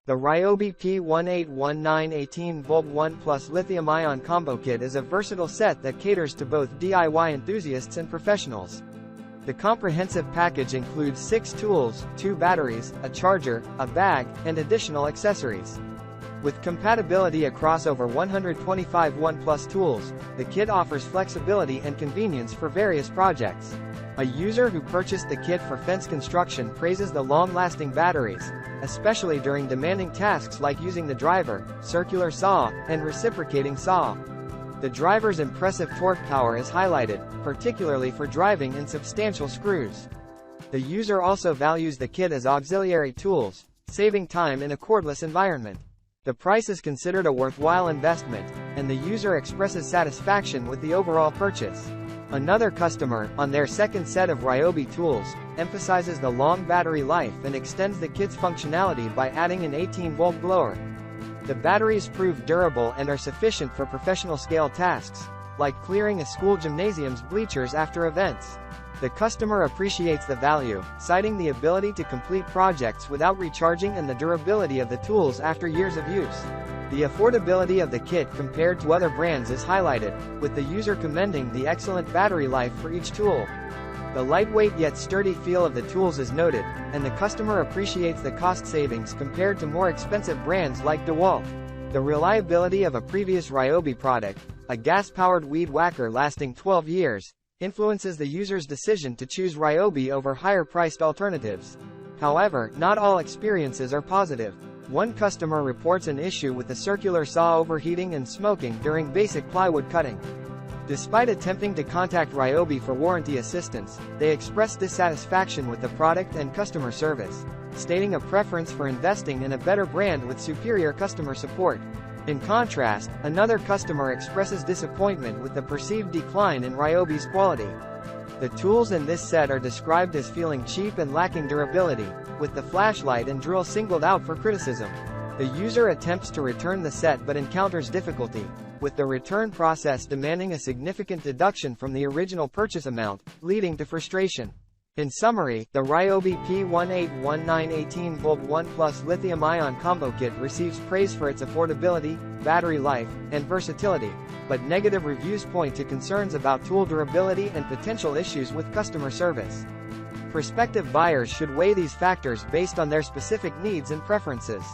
The RYOBI P1819 18V 1 Plus Lithium-ion Combo Kit is a versatile set that caters to both DIY enthusiasts and professionals. The comprehensive package includes 6 tools, 2 batteries, a charger, a bag, and additional accessories. With compatibility across over 125 1 Plus tools, the kit offers flexibility and convenience for various projects. A user who purchased the kit for fence construction praises the long-lasting batteries, especially during demanding tasks like using the driver, circular saw, and reciprocating saw. The driver's impressive torque power is highlighted, particularly for driving in substantial screws. The user also values the kit as auxiliary tools, saving time in a cordless environment. The price is considered a worthwhile investment, and the user expresses satisfaction with the overall purchase. Another customer, on their second set of RYOBI tools, emphasizes the long battery life and extends the kit's functionality by adding an 18-volt blower. The batteries prove durable and are sufficient for professional-scale tasks, like clearing a school gymnasium's bleachers after events. The customer appreciates the value, citing the ability to complete projects without recharging and the durability of the tools after years of use. The affordability of the kit compared to other brands is highlighted, with the user commending the excellent battery life for each tool. The lightweight yet sturdy feel of the tools is noted, and the customer appreciates the cost savings compared to more expensive brands like DeWalt. The reliability of a previous RYOBI product, a gas-powered weed whacker lasting 12 years, influences the user's decision to choose RYOBI over higher-priced alternatives. However, not all experiences are positive. One customer reports an issue with the circular saw overheating and smoking during basic plywood cutting. Despite attempting to contact RYOBI for warranty assistance, they expressed dissatisfaction with the product and customer service, stating a preference for investing in a better brand with superior customer support. In contrast, another customer expresses disappointment with the perceived decline in RYOBI's quality. The tools in this set are described as feeling cheap and lacking durability, with the flashlight and drill singled out for criticism. The user attempts to return the set but encounters difficulty, with the return process demanding a significant deduction from the original purchase amount, leading to frustration. In summary, the RYOBI P1819 18V 1 Plus Lithium-ion Combo Kit receives praise for its affordability, battery life, and versatility, but negative reviews point to concerns about tool durability and potential issues with customer service. Prospective buyers should weigh these factors based on their specific needs and preferences.